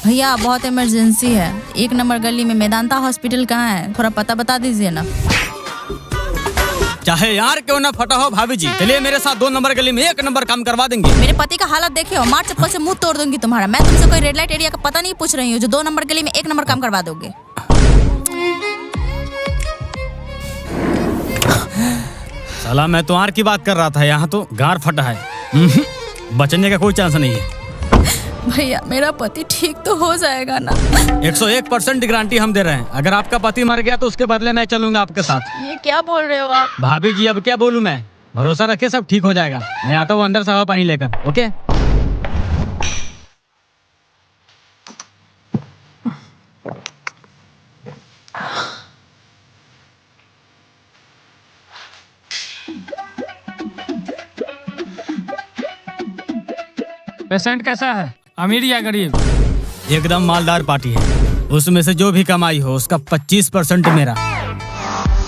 भैया बहुत इमरजेंसी है, 1 नंबर गली में मेदांता हॉस्पिटल कहाँ है, थोड़ा पता बता दीजिए ना। चाहे यार क्यों ना फटा हो भाभी जी, चलिए मेरे साथ 2 नंबर गली में 1 नंबर काम करवा देंगे। मेरे पति का हालत देखे हो, मार चप्पल से मुंह तोड़ दूंगी तुम्हारा। मैं तुमसे कोई रेड लाइट एरिया का पता नहीं पूछ रही हूँ जो 2 नंबर गली में 1 नंबर काम करवा दोगे। साला मैं तुम्हार की बात कर रहा था, यहाँ तो गार फटा है। बचने का कोई चांस नहीं है। भैया मेरा पति ठीक तो हो जाएगा ना? 101% गारंटी हम दे रहे हैं। अगर आपका पति मर गया तो उसके बदले मैं चलूंगा आपके साथ। ये क्या बोल रहे हो आप? भाभी जी अब क्या बोलूं मैं, भरोसा रखे सब ठीक हो जाएगा। मैं आता हूँ अंदर से हवा पानी लेकर। ओके पेशेंट कैसा है, अमीर या गरीब? एकदम मालदार पार्टी है, उसमें से जो भी कमाई हो उसका 25% मेरा।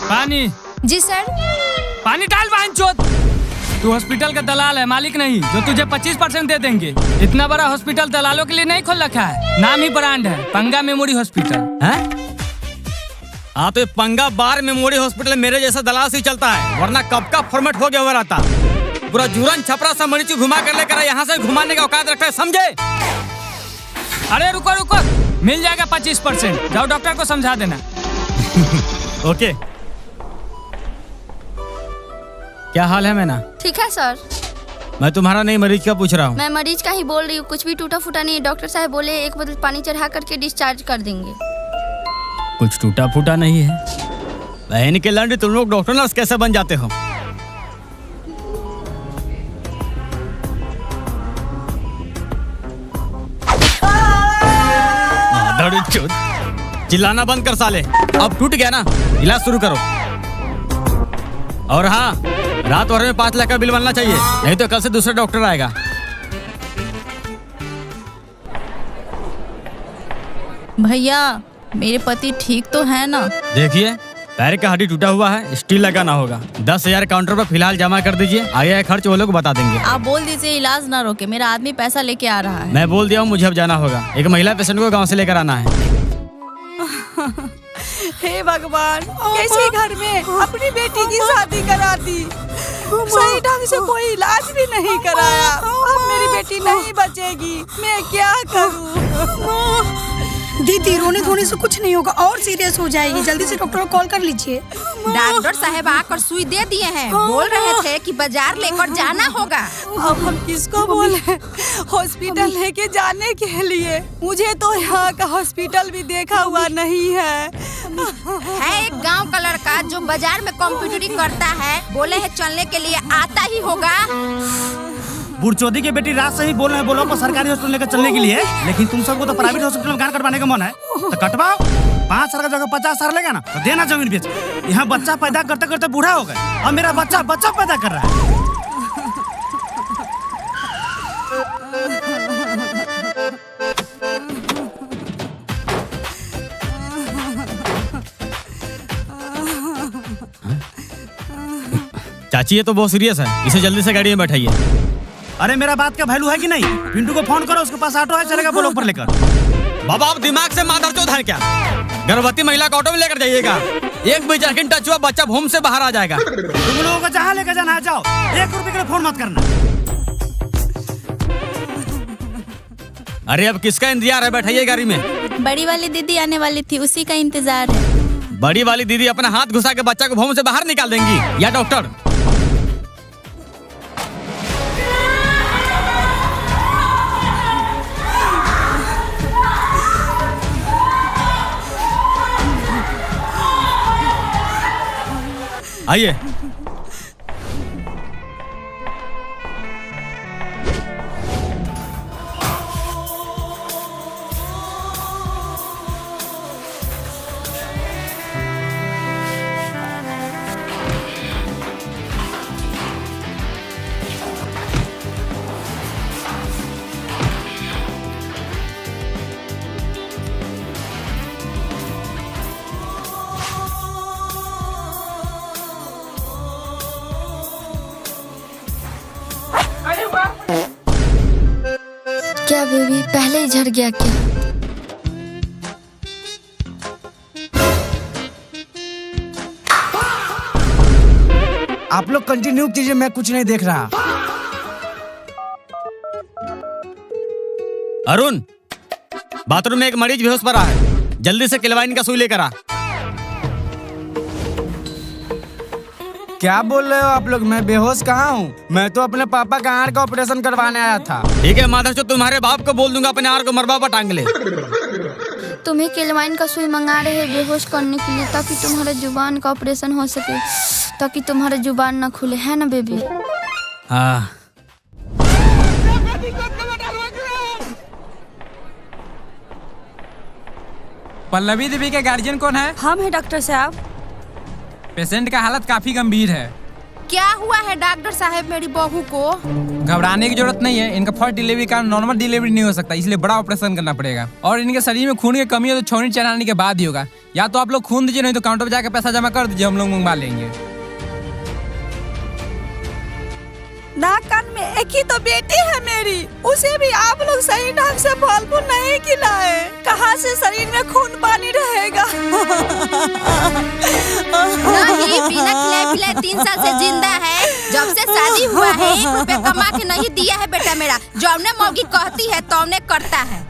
पानी। जी सर। पानी डाल बांचोद। तू हॉस्पिटल का दलाल है, मालिक नहीं, जो तुझे 25% दे देंगे। इतना बड़ा हॉस्पिटल दलालों के लिए नहीं खोल रखा है, नाम ही ब्रांड है, पंगा मेमोरी हॉस्पिटल है। आप ये पंगा बार मेमोरी हॉस्पिटल मेरे जैसा दलाल से चलता है, वरना कब का फॉर्मेट हो गया हुआ रहता। पूरा जुरन छपरा सा मरीज घुमा कर लेकर यहाँ से घुमाने का औकात रखता है, समझे? अरे रुको रुको, मिल जाएगा 25%, जाओ डॉक्टर को समझा देना। ओके। क्या हाल है मैना? ठीक है सर। मैं तुम्हारा नहीं मरीज का पूछ रहा हूँ। मैं मरीज का ही बोल रही हूँ, कुछ भी टूटा फूटा नहीं। डॉक्टर साहब बोले 1 बोतल पानी चढ़ा करके डिस्चार्ज कर देंगे। कुछ टूटा फूटा नहीं है? बहन के लंड, तुम लोग डॉक्टर नर्स कैसे बन जाते हो? चिल्लाना बंद कर साले, अब टूट गया ना, इलाज शुरू करो। और हाँ, रात भर में 5 लाख का बिल बनना चाहिए, नहीं तो कल से दूसरा डॉक्टर आएगा। भैया मेरे पति ठीक तो है ना? देखिए पैर का हड्डी टूटा हुआ है, स्टील लगाना होगा। 10,000 काउंटर पर फिलहाल जमा कर दीजिए, आगे खर्च वो लोग बता देंगे। आप बोल दीजिए इलाज ना रोके, मेरा आदमी पैसा लेके आ रहा है। मैं बोल दिया हूँ, मुझे अब जाना होगा। एक महिला पेशेंट को गाँव से लेकर आना है। हे भगवान, कैसे घर में अपनी बेटी की शादी करा दी, सही ढंग से कोई इलाज भी नहीं कराया। अब मेरी बेटी नहीं बचेगी, मैं क्या करूं? दीदी रोने धोने से कुछ नहीं होगा, और सीरियस हो जाएगी। जल्दी से डॉक्टर को कॉल कर लीजिए। डॉक्टर साहब आकर सुई दे दिए हैं, बोल रहे थे कि बाजार लेकर जाना होगा। अब हम किसको बोले हॉस्पिटल लेके जाने के लिए? मुझे तो यहाँ का हॉस्पिटल भी देखा हुआ नहीं है। एक गांव का लड़का जो बाजार में कंप्यूटरी करता है, बोले है चलने के लिए आता ही होगा। बुढ़चोदी की बेटी रात से ही बोल रहे हैं, बोलो को सरकारी हॉस्पिटल लेकर चलने के लिए, लेकिन तुम सबको तो प्राइवेट हॉस्पिटल में गान कटवाने का मन है, तो कटवाओ। 5 साल का जगह 50 साल लेगा ना, तो देना जमीन बेच। यहाँ बच्चा पैदा करते करते बूढ़ा हो गए, और मेरा बच्चा पैदा कर रहा है। चाची ये तो बहुत सीरियस है, इसे जल्दी से गाड़ी में बैठाइए। अरे मेरा बात का वैल्यू है कि नहीं? पिंटू को फोन करो, उसके पास ऑटो है, चलेगा बोलो ऊपर लेकर। बाबा आप दिमाग से मादरचोद है क्या? गर्भवती महिला को ऑटो में लेकर जाइएगा, 1 भी सेकंड टच हुआ बच्चा भूम से बाहर आ जाएगा। तुम लोगों को जहाँ लेकर जाना है जाओ, 1 रुपए के लिए फोन मत करना। अरे अब किसका इंतजार है? बैठाइए गाड़ी में। बड़ी वाली दीदी आने वाली थी, उसी का इंतजार है। बड़ी वाली दीदी अपना हाथ घुसा के बच्चा को भूम से बाहर निकाल देंगी, या डॉक्टर? आइए। क्या बेबी पहले ही झड़ गया क्या? आप लोग कंटिन्यू कीजिए, मैं कुछ नहीं देख रहा। अरुण, बाथरूम में एक मरीज बेहोश पड़ा है, जल्दी से क्लेवाइन का सुई लेकर आ। क्या बोल रहे हो आप लोग? मैं बेहोश कहाँ हूँ? मैं तो अपने पापा का आंख का ऑपरेशन करवाने आया था। ठीक है माधव, तुम्हारे बाप को बोल दूंगा अपने आर को मरबा पर टांग ले। तुम्हें क्लेवाइन का सुई मंगा रहे हैं बेहोश करने के लिए, ताकि तुम्हारे जुबान का ऑपरेशन हो सके, ताकि तुम्हारा जुबान ना खुले, है ना बेबी? हाँ। पल्लवी देवी के गार्जियन कौन है? हम हैं डॉक्टर साहब। पेशेंट का हालत काफी गंभीर है। क्या हुआ है डॉक्टर साहब मेरी बहू को? घबराने की जरूरत नहीं है, इनका फर्स्ट डिलीवरी का नॉर्मल डिलीवरी नहीं हो सकता, इसलिए बड़ा ऑपरेशन करना पड़ेगा। और इनके शरीर में खून की कमी हो तो छौनी चढ़ाने के बाद ही होगा। या तो आप लोग खून दीजिए, नहीं तो काउंटर पे जाकर पैसा जमा कर दीजिए, हम लोग मंगवा लेंगे। नाक कान में एक ही तो बेटी है मेरी, उसे भी आप लोग सही ढंग से फल फूल नहीं खिलाए, कहाँ से शरीर में खून पानी रहेगा? नहीं, बिना खिलाए पिलाए 3 साल से जिंदा है। जब से शादी हुआ है 1 रुपया कमा के नहीं दिया है बेटा मेरा। जौने मौगी कहती है तौने करता है।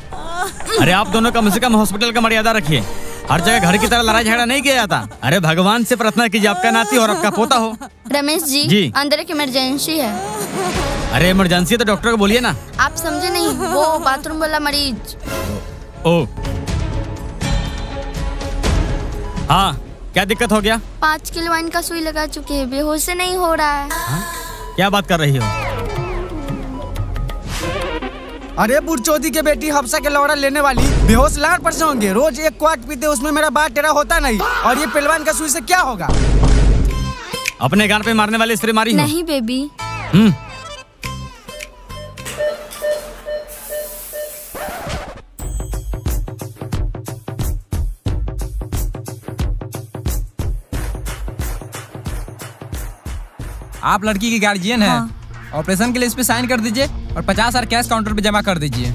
अरे आप दोनों कम से कम हॉस्पिटल का मर्यादा रखिए। हर जगह घर की तरह लड़ाई झगड़ा नहीं किया जाता। अरे भगवान से प्रार्थना कीजिए आपका नाती और आपका पोता हो। रमेश जी, अंदर एक इमरजेंसी है। अरे इमरजेंसी तो डॉक्टर को बोलिए ना। आप समझे नहीं, वो बाथरूम वाला मरीज। ओ हाँ, क्या दिक्कत हो गया? 5 क्लेवाइन का सुई लगा चुके हैं, बेहोश से नहीं हो रहा है। क्या बात कर रही हो? अरे बुढ़चोदी के बेटी, हफ्सा के लौड़ा लेने वाली, बेहोश लाख % होंगे। रोज 1 क्वार्ट पीते, उसमें मेरा बात टेढ़ा होता नहीं। और ये पहलवान का सुई से क्या होगा? अपने गान पे मारने वाली स्प्रे मारी हो? नहीं बेबी। आप लड़की की गार्जियन है। ऑपरेशन के लिए इस पे साइन कर दीजिए और 50,000 कैश काउंटर पे जमा कर दीजिए।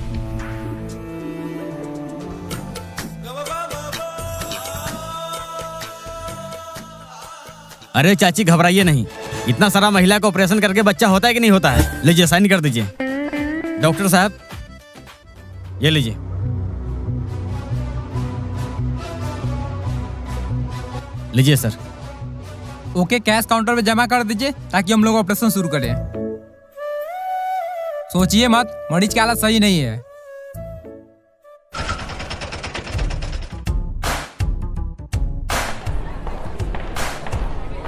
अरे चाची घबराइए नहीं, इतना सारा महिला का ऑपरेशन करके बच्चा होता है कि नहीं होता है। लीजिए साइन कर दीजिए। डॉक्टर साहब ये लीजिए। लीजिए सर। ओके, कैश काउंटर पे जमा कर दीजिए ताकि हम लोग ऑपरेशन शुरू करें। सोचिए मत, मरीज की हालत सही नहीं है।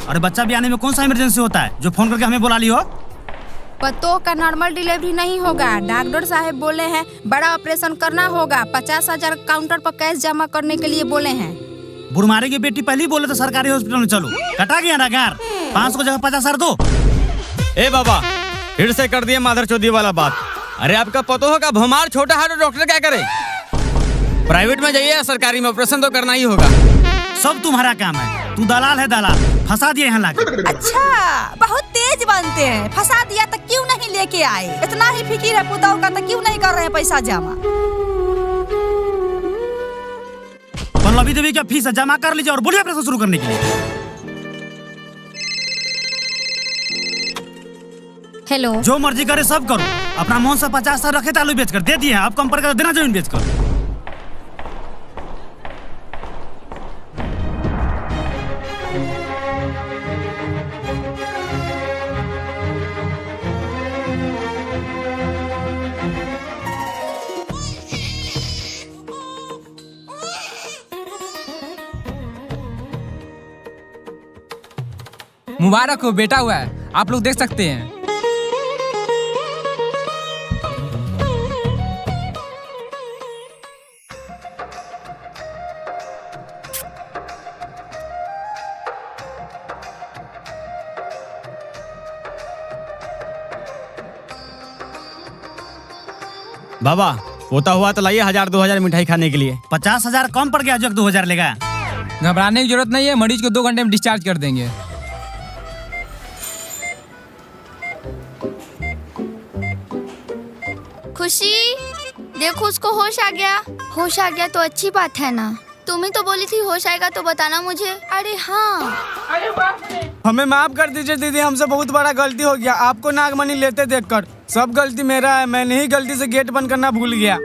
अरे बच्चा भी आने में कौन सा इमरजेंसी होता है जो फोन करके हमें बुला ली हो? पतों का नॉर्मल डिलीवरी नहीं होगा। डॉक्टर साहब बोले हैं बड़ा ऑपरेशन करना होगा। 50,000 काउंटर पर कैश जमा करने के लिए बोले हैं। बुढ़मारे की बेटी पहले ही बोले तो सरकारी हॉस्पिटल में चलो, कटा गया ना गार। 500 जगह 50,000 दो। ए बाबा, फिर से कर दिए माधर चौधरी वाला बात। अरे आपका पतोह का भमार छोटा है तो डॉक्टर क्या करे? प्राइवेट में जाइए या सरकारी में, ऑपरेशन तो करना ही होगा। सब तुम्हारा काम है। तू दलाल है, दलाल फंसा दिए यहाँ लाके। अच्छा, बहुत तेज बनते हैं। फंसा दिया तो क्यों नहीं लेके आए? इतना ही फिकिर है पुताऊ का तो क्यों नहीं कर रहे हैं पैसा जमा? पल्लवी देवी का फीस जमा कर लीजिए और बोलिए ऑपरेशन शुरू करने के लिए। हेलो, जो मर्जी करे सब करो। अपना मन से 50,000 रखे थे, आलू बेच कर दे दिए। आप कम पर देना जमीन बेच कर। मुबारक हो, बेटा हुआ है। आप लोग देख सकते हैं। बाबा, पोता हुआ तो लाइए 1,000-2,000 मिठाई खाने के लिए। 50,000 कम पड़ गया, जो 2,000 लेगा। घबराने की जरूरत नहीं है, मरीज को 2 घंटे में डिस्चार्ज कर देंगे। खुशी देखो, उसको होश आ गया। होश आ गया तो अच्छी बात है ना। तुम ही तो बोली थी होश आएगा तो बताना मुझे। अरे हाँ। हमें माफ कर दीजिए दीदी, हमसे बहुत बड़ा गलती हो गया आपको नागमणि लेते देखकर। सब गलती मेरा है, मैंने ही गलती से गेट बंद करना भूल गया।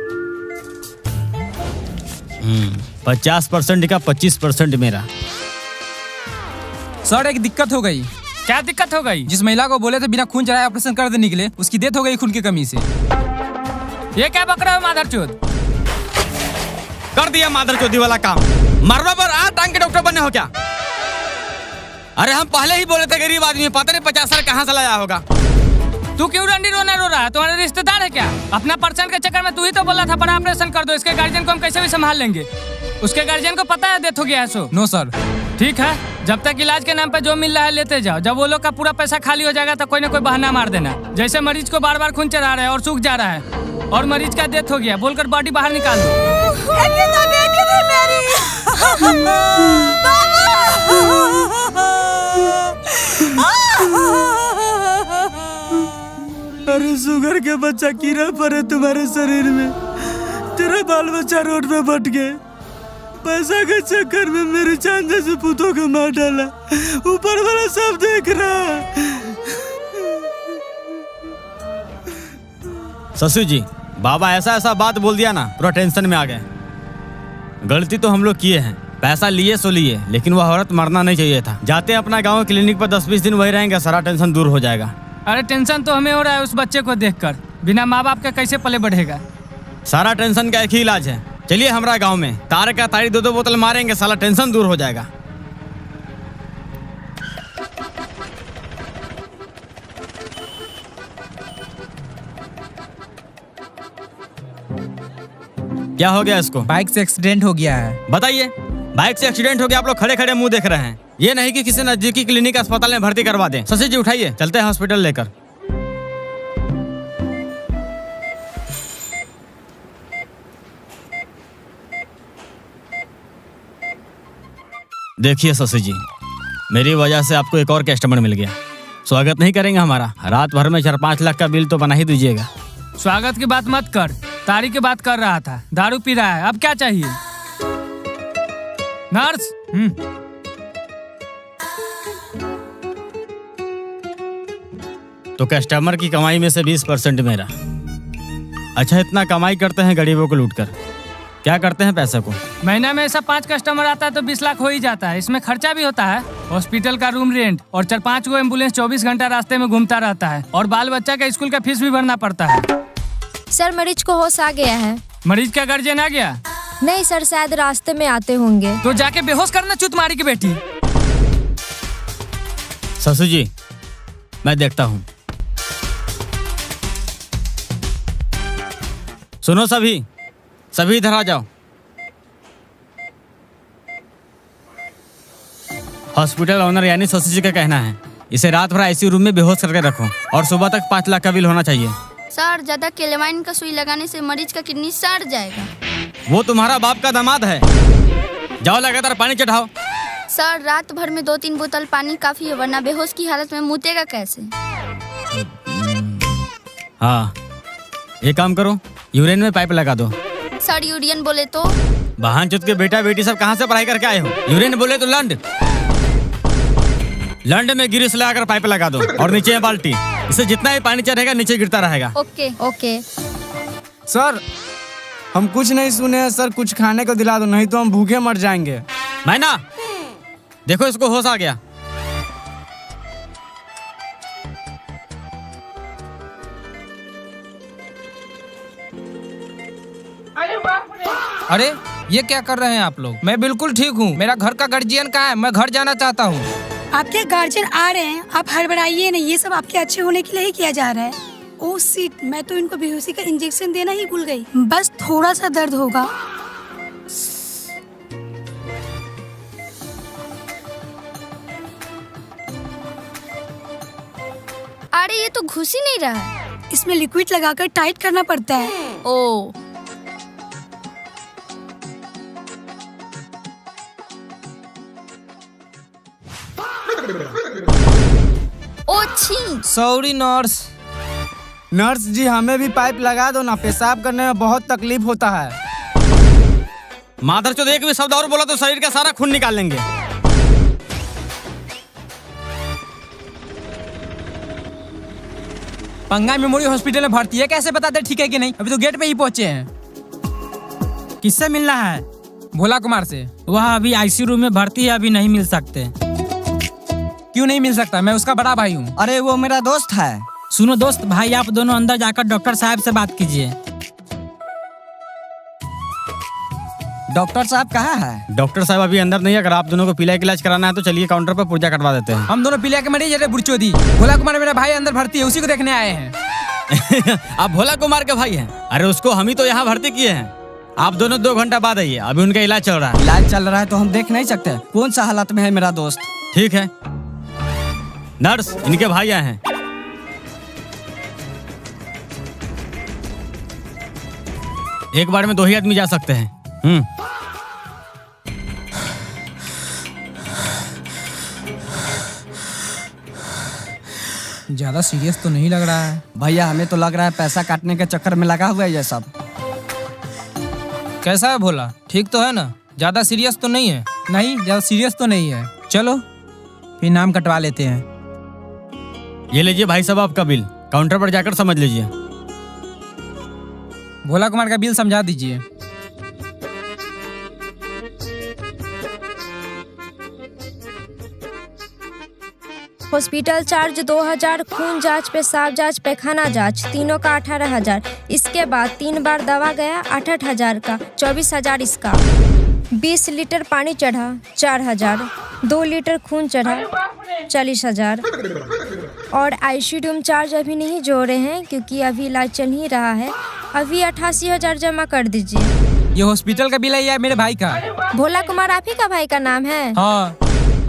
50% का 25% मेरा। सर एक दिक्कत हो गई। क्या दिक्कत हो गई? जिस महिला को बोले थे बिना खून चढ़ाए ऑपरेशन कर देने के लिए, उसकी डेथ हो गई खून की कमी से। ये क्या बक रहे हो मादरचोद? कर दिया मादरचोदी वाला काम। मरवा पर आ टांग के डॉक्टर बने हो क्या? अरे हम पहले ही बोले थे गरीब आदमी, पता नहीं 50 साल कहाँ से लाया होगा। तू क्यों रंडी रोना रो रहा है? तुम्हारे रिश्तेदार है क्या? अपना परसेंट के चक्कर में तू ही तो बोला था बड़ा ऑपरेशन कर दो, इसके गार्जियन को हम कैसे भी संभाल लेंगे। उसके गार्जियन को पता है डेथ हो गया है सो? No sir. ठीक है, जब तक इलाज के नाम पे जो मिल रहा है लेते जाओ। जब वो लोग का पूरा पैसा खाली हो जाएगा तो कोई ना कोई बहाना मार देना। जैसे मरीज को बार बार खून चढ़ा रहे हैं और सूख जा रहा है और मरीज का डेथ हो गया बोलकर बॉडी बाहर निकाल दो। अरे शुगर के बच्चा कीड़ा पड़े तुम्हारे शरीर में, तेरा बाल बच्चा रोड पे बट गए। पैसा के चक्कर में मेरी चांद जैसे पुतों को मार डाला। ऊपर वाला सब देख रहा है। ससुर जी, बाबा ऐसा ऐसा बात बोल दिया ना, पूरा टेंशन में आ गए। गलती तो हम लोग किए हैं, पैसा लिए सो लिए, लेकिन वह औरत मरना नहीं चाहिए था। जाते अपना गांव क्लिनिक पर 10-20 दिन वही रहेंगे, सारा टेंशन दूर हो जाएगा। अरे टेंशन तो हमें हो रहा है उस बच्चे को देखकर। बिना माँ बाप का कैसे पले बढ़ेगा? सारा टेंशन का एक ही इलाज है, चलिए हमारा गांव में तार का तारी 2-2 बोतल मारेंगे, सारा टेंशन दूर हो जाएगा। क्या हो गया इसको? बाइक से एक्सीडेंट हो गया है। बताइए, बाइक से एक्सीडेंट हो गया, आप लोग खड़े खड़े मुंह देख रहे हैं। ये नहीं कि किसी नजदीकी क्लिनिक अस्पताल में भर्ती करवा दें। शशि जी उठाइए, चलते हैं हॉस्पिटल लेकर। देखिए शशि जी, मेरी वजह से आपको एक और कस्टमर मिल गया। स्वागत नहीं करेंगे हमारा? रात भर में 4-5 लाख का बिल तो बना ही दीजिएगा। स्वागत की बात मत कर, तारी की बात कर रहा था। दारू पी रहा है, अब क्या चाहिए? नर्स। तो कस्टमर की कमाई में से 20% मेरा। अच्छा, इतना कमाई करते हैं गरीबों को लूटकर, क्या करते हैं पैसे को? महीना में ऐसा 5 कस्टमर आता है तो 20 लाख हो ही जाता है। इसमें खर्चा भी होता है, हॉस्पिटल का रूम रेंट और 4-5 गो एम्बुलेंस 24 घंटा रास्ते में घूमता रहता है, और बाल बच्चा का स्कूल का फीस भी भरना पड़ता है। सर मरीज को होश आ गया है। मरीज का गार्जियन आ गया? नहीं सर, शायद रास्ते में आते होंगे। तो जाके बेहोश करना चुतमारी की बेटी। ससुर जी, मैं देखता हूँ। सुनो सभी इधर आ जाओ। हॉस्पिटल ओनर यानी शशि जी का कहना है इसे रात भर आईसीयू रूम में बेहोश करके रखो और सुबह तक 5 लाख का बिल होना चाहिए। सर ज्यादा केलेमाइन का सुई लगाने से मरीज का किडनी सड़ जाएगा। वो तुम्हारा बाप का दामाद है। जाओ लगातार पानी चढ़ाओ। सर रात भर में 2-3 बोतल पानी काफी है, वरना बेहोश की हालत में मुतेगा कैसे? हाँ, ये काम करो, यूरिन में पाइप लगा दो। सर यूरियन बोले तो? बहन चुत के बेटा बेटी सब कहाँ से पढ़ाई करके आए हो? यूरिन बोले तो लंड में गिरिस लगाकर पाइप लगा दो और नीचे है बाल्टी। इससे जितना ही पानी चढ़ेगा नीचे गिरता रहेगा। ओके। सर हम कुछ नहीं सुने हैं सर, कुछ खाने को दिला दो, नहीं तो हम भूखे मर जाएंगे। मैना देखो, इसको होश आ गया। अरे ये क्या कर रहे हैं आप लोग? मैं बिल्कुल ठीक हूँ। मेरा घर का गार्जियन कहाँ है? मैं घर जाना चाहता हूँ। आपके गार्जियन आ रहे हैं, आप हड़बड़ाइए नहीं, ये सब आपके अच्छे होने के लिए ही किया जा रहा है। ओह शिट, मैं तो इनको बेहोशी का इंजेक्शन देना ही भूल गई। बस थोड़ा सा दर्द होगा। अरे ये तो घुस ही नहीं रहा है। इसमें लिक्विड लगाकर टाइट करना पड़ता है। ओ सॉरी नर्स। नर्स जी हमें भी पाइप लगा दो ना, पेशाब करने में बहुत तकलीफ होता है। माधर चौधरी एक भी शब्द और बोला तो शरीर का सारा खून निकाल लेंगे। पंगा मेमोरी हॉस्पिटल में भर्ती है, कैसे बता दे ठीक है कि नहीं? अभी तो गेट पे ही पहुंचे हैं। किससे मिलना है? भोला कुमार से। वह अभी आईसीयू रूम में भर्ती है, अभी नहीं मिल सकते। क्यों नहीं मिल सकता? मैं उसका बड़ा भाई हूँ। अरे वो मेरा दोस्त है। सुनो दोस्त भाई, आप दोनों अंदर जाकर डॉक्टर साहब से बात कीजिए। डॉक्टर साहब कहाँ है? डॉक्टर साहब अभी अंदर नहीं है। अगर आप दोनों को पीला का इलाज कराना है तो चलिए काउंटर पर पुर्जा कटवा देते हैं। हम दोनों पीलिया के मरीज है बुरचोदी। भोला कुमार मेरा भाई अंदर भर्ती है, उसी को देखने आए हैं। आप भोला कुमार के भाई हैं? अरे उसको हम ही तो यहाँ भर्ती किए हैं। आप दोनों 2 घंटा बाद आइए, अभी उनका इलाज चल रहा है। इलाज चल रहा है तो हम देख नहीं सकते कौन सा हालत में है मेरा दोस्त। ठीक है नर्स, इनके भाई आए हैं। एक बार में 2 ही आदमी जा सकते हैं। ज्यादा सीरियस तो नहीं लग रहा है भैया, हमें तो लग रहा है पैसा काटने के चक्कर में लगा हुआ है ये सब। कैसा है भोला? ठीक तो है ना? ज्यादा सीरियस तो नहीं है? नहीं, ज्यादा सीरियस तो नहीं है। चलो फिर नाम कटवा लेते हैं। ये लीजिए भाई साहब आपका बिल, काउंटर पर जाकर समझ लीजिए। भोला कुमार का बिल समझा दीजिए। हॉस्पिटल चार्ज 2000, खून जांच, पेशाब जांच, पैखाना जांच, तीनों का 18,000। इसके बाद 3 बार दवा गया 8,000 का, 24,000 इसका। 20 लीटर पानी चढ़ा 4,000। 2 लीटर खून चढ़ा 40,000। और आईसीयू रूम चार्ज अभी नहीं जोड़े हैं क्योंकि अभी इलाज चल ही रहा है। अभी 88,000 जमा कर दीजिए। ये हॉस्पिटल का बिल है या मेरे भाई का? भोला कुमार आप ही का भाई का नाम है? हाँ।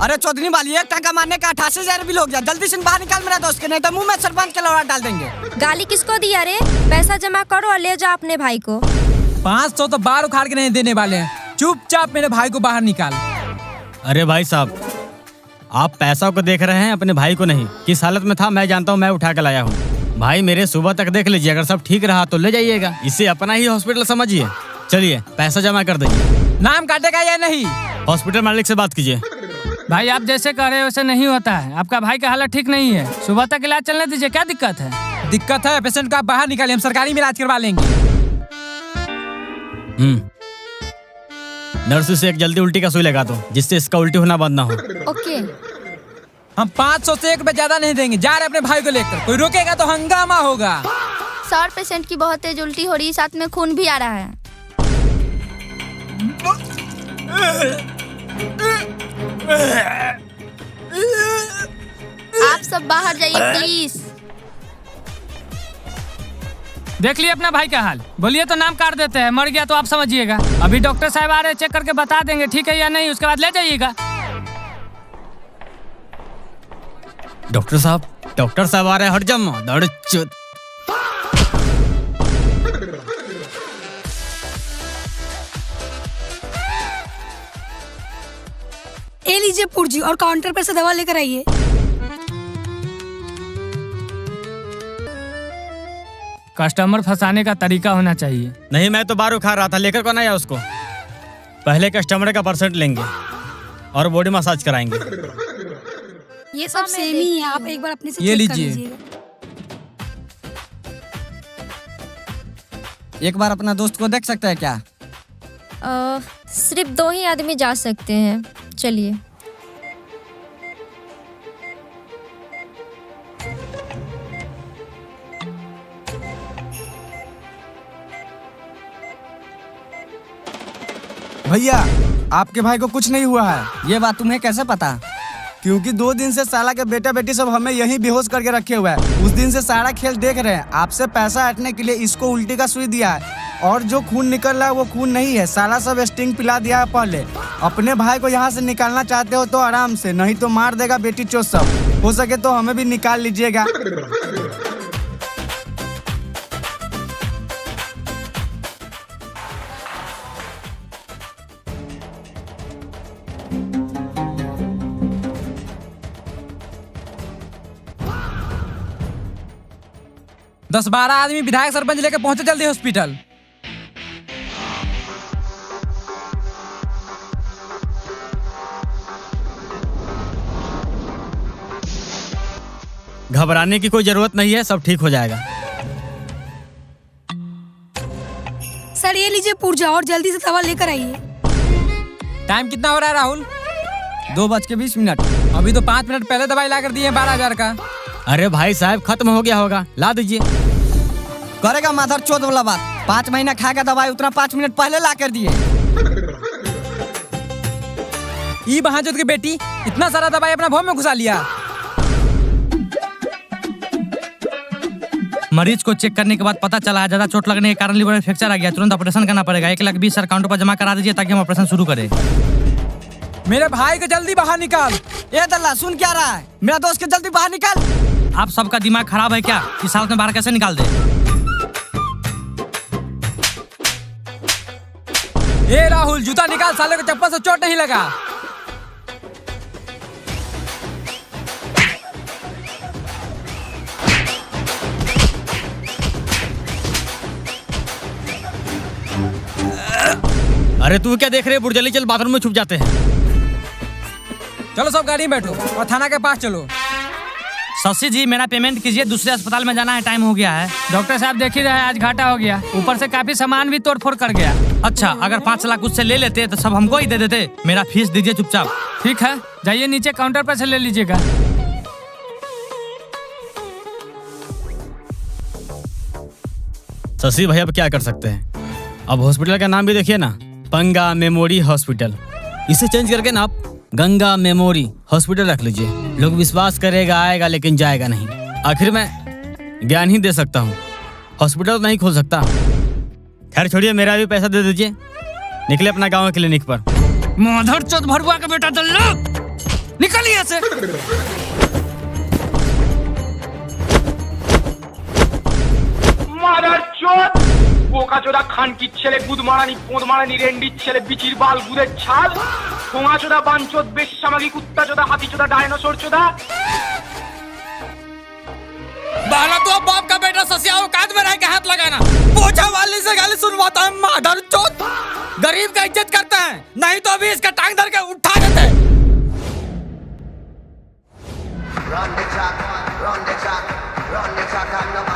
अरे चौधरी वाली, 1 टका मारने का 88,000 बिल हो गया। जल्दी से बाहर निकाल मेरा दोस्त के, नहीं तो मुंह में सरपंच के लौड़ा डाल देंगे। गाली किसको दिया रे? पैसा जमा करो और ले जाओ अपने भाई को। 500 तो बार उखाड़ के नहीं देने वाले हैं। चुपचाप मेरे भाई को बाहर निकाल। अरे भाई साहब, आप पैसा को देख रहे हैं, अपने भाई को नहीं। किस हालत में था मैं जानता हूँ, मैं उठा के लाया हूँ। भाई मेरे सुबह तक देख लीजिए, अगर सब ठीक रहा तो ले जाइएगा। इसे अपना ही हॉस्पिटल समझिए। चलिए पैसा जमा कर दीजिए। नाम काटेगा या नहीं? हॉस्पिटल मालिक से बात कीजिए। भाई आप जैसे कह रहे हो वैसे नहीं होता है। आपका भाई का हालत ठीक नहीं है, सुबह तक इलाज चलने दीजिए। क्या दिक्कत है? दिक्कत है, पेशेंट को आप बाहर निकालिए, हम सरकारी में इलाज करवा लेंगे। नर्स से एक जल्दी उल्टी का सुई लगा दो, जिससे इसका उल्टी होना बंद ना हो। ओके। हम 500 से 1 रुपए ज्यादा नहीं देंगे। जा रहे अपने भाई को लेकर, कोई रोकेगा तो हंगामा होगा। सर पेशेंट की बहुत तेज उल्टी हो रही है, साथ में खून भी आ रहा है। आप सब बाहर जाइए प्लीज। देख लिए अपना भाई का हाल। बोलिए तो नाम काट देते हैं, मर गया तो आप समझिएगा। अभी डॉक्टर साहब आ रहे हैं, चेक करके बता देंगे ठीक है या नहीं, उसके बाद ले जाइएगा। डॉक्टर साहब आ रहे हैं, हट जाओ दौड़ चुत। ए लीजिए पुर्जी और काउंटर पर से दवा लेकर आइए। कस्टमर फंसाने का तरीका होना चाहिए। नहीं, मैं तो बार उखा रहा था, लेकर कौन आया उसको? पहले कस्टमर का % लेंगे और बॉडी मसाज कराएंगे। ये सब सेम ही है, आप एक बार अपने से ये चेक कर लीजिए। लीजिएगा। एक बार अपना दोस्त को देख सकते हैं क्या? सिर्फ 2 ही आदमी जा सकते हैं। चलिए। भैया, आपके भाई को कुछ नहीं हुआ है। ये बात तुम्हें कैसे पता? क्योंकि 2 दिन से साला के बेटा बेटी सब हमें यहीं बेहोश करके रखे हुए हैं। उस दिन से सारा खेल देख रहे हैं। आपसे पैसा हटने के लिए इसको उल्टी का सुई दिया है, और जो खून निकल रहा है वो खून नहीं है। साला सब स्टिंग पिला दिया है पहले। अपने भाई को यहाँ से निकालना चाहते हो तो आराम से, नहीं तो मार देगा बेटी चोट सब। हो सके तो हमें भी निकाल लीजिएगा। दस 12 आदमी विधायक सरपंच लेकर पहुंचे जल्दी हॉस्पिटल। घबराने की कोई जरूरत नहीं है, सब ठीक हो जाएगा। सर ये लीजिए पुर्जा और जल्दी से दवा लेकर आइए। टाइम कितना हो रहा है राहुल? 2:20। अभी तो 5 मिनट पहले दवाई ला कर दी है 12,000 का। अरे भाई साहब खत्म हो गया होगा, ला दीजिए। करेगा माधर चौथ वाला बात। 5 महीना खाएगा दवाई, उतना 5 मिनट पहले ला कर दिए। ई बहाजोत की बेटी इतना सारा दवाई अपना भोग में घुसा लिया। मरीज को चेक करने के बाद पता चला है ज्यादा चोट लगने के कारण लिवर में फ्रैक्चर आ गया, तुरंत ऑपरेशन करना पड़ेगा। 1,20,000 काउंटर पर जमा करा दीजिए ताकि हम ऑपरेशन शुरू करें। मेरे भाई को जल्दी बाहर निकाल। ए दल्ला सुन क्या रहा है? मेरा दोस्त के जल्दी बाहर निकाल। आप सबका दिमाग खराब है क्या? इस हालत में बाहर कैसे निकाल दे? ए राहुल जूता निकाल, साले को चप्पल से चोट नहीं लगा। अरे तू क्या देख रहे? बुर्जली चल बाथरूम में छुप जाते हैं। चलो सब गाड़ी में बैठो और थाना के पास चलो। शशि जी मेरा पेमेंट कीजिए, दूसरे अस्पताल में जाना है, टाइम हो गया है। डॉक्टर साहब देख ही रहे हैं, आज घाटा हो गया, ऊपर से काफी सामान भी तोड़फोड़ कर गया। अच्छा, अगर 5 लाख उससे ले लेते तो सब हमको ही दे देते। मेरा फीस दीजिए चुपचाप। ठीक है, जाइए नीचे काउंटर पर से ले लीजिएगा। शशि भाई अब क्या कर सकते हैं? अब हॉस्पिटल का नाम भी देखिए ना, पंगा मेमोरी हॉस्पिटल। इसे चेंज करके ना आप गंगा मेमोरी हॉस्पिटल रख लीजिए। लोग विश्वास करेगा आएगा लेकिन जाएगा नहीं। आखिर मैं ज्ञान ही दे सकता हूँ, हॉस्पिटल तो नहीं खोल सकता। खैर छोड़िए, मेरा भी पैसा दे दीजिए, निकले अपना गाँव क्लिनिक पर। माधर चौथ भरुआ का बेटा दल्ला, निकल यहाँ से। মাদার চোদ বোকাচোদা খানকির ছেলে গুদমারানি পোঁদমারানি রেন্ডির ছেলে বিচির বাল গুদের ছাল ভোঙাচোদা বাঞ্চোদ বেশ্যামাগি কুত্তাচোদা হাতিচোদা ডায়নোসর চোদা। बाला तो अब बाप का बेटा ससिया औकात में रह के हाथ लगाना। पोछा वाली से गाली सुनवाता है माधर चोद। गरीब का इज्जत करता है, नहीं तो अभी इसका टांग धर के उठा देते हैं। Run the track, and nobody